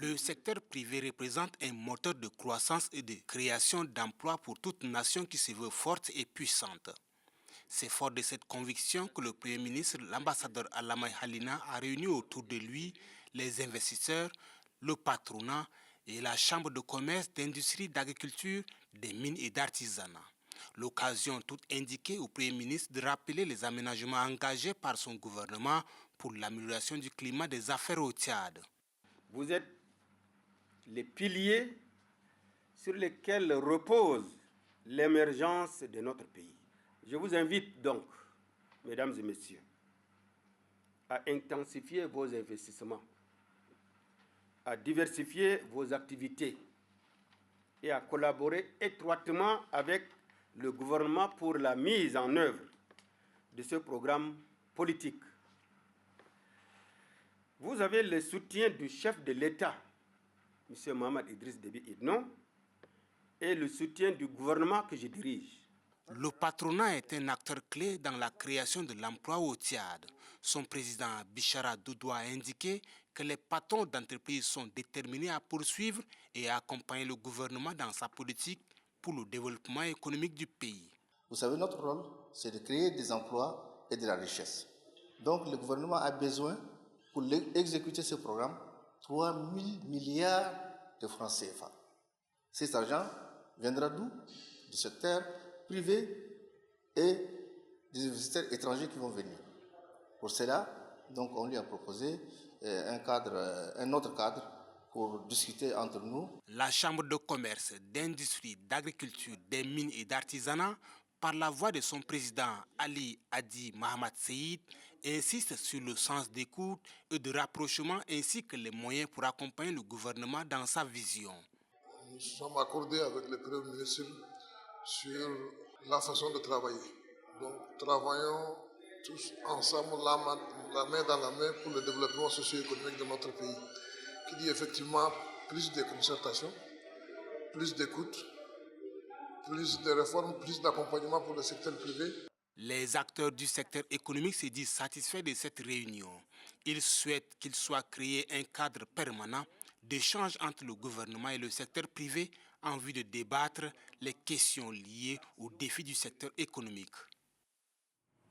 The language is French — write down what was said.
Le secteur privé représente un moteur de croissance et de création d'emplois pour toute nation qui se veut forte et puissante. C'est fort de cette conviction que le Premier ministre, l'ambassadeur Alamay Halina, a réuni autour de lui les investisseurs, le patronat et la Chambre de commerce, d'industrie, d'agriculture, des mines et d'artisanat. L'occasion toute indiquée au Premier ministre de rappeler les aménagements engagés par son gouvernement pour l'amélioration du climat des affaires au Tchad. Vous êtes les piliers sur lesquels repose l'émergence de notre pays. Je vous invite donc, mesdames et messieurs, à intensifier vos investissements, à diversifier vos activités et à collaborer étroitement avec le gouvernement pour la mise en œuvre de ce programme politique. Vous avez le soutien du chef de l'État, M. Mohamed Idriss Déby Itno, et le soutien du gouvernement que je dirige. Le patronat est un acteur clé dans la création de l'emploi au Tchad. Son président Bichara Doudou a indiqué que les patrons d'entreprises sont déterminés à poursuivre et à accompagner le gouvernement dans sa politique pour le développement économique du pays. Vous savez, notre rôle, c'est de créer des emplois et de la richesse. Donc le gouvernement a besoin, pour exécuter ce programme, 3 000 milliards de francs CFA. Cet argent viendra d'où? Du secteur privé et des investisseurs étrangers qui vont venir. Pour cela, donc, on lui a proposé un autre cadre pour discuter entre nous. La Chambre de commerce, d'industrie, d'agriculture, des mines et d'artisanat, par la voix de son président Ali Hadi Mohamed Seyid, insiste sur le sens d'écoute et de rapprochement ainsi que les moyens pour accompagner le gouvernement dans sa vision. Nous sommes accordés avec le Premier ministre sur la façon de travailler. Donc, travaillons tous ensemble, la main dans la main, pour le développement socio-économique de notre pays, qui dit effectivement plus de concertation, plus d'écoute, plus de réformes, plus d'accompagnement pour le secteur privé. Les acteurs du secteur économique se disent satisfaits de cette réunion. Ils souhaitent qu'il soit créé un cadre permanent d'échange entre le gouvernement et le secteur privé en vue de débattre les questions liées aux défis du secteur économique.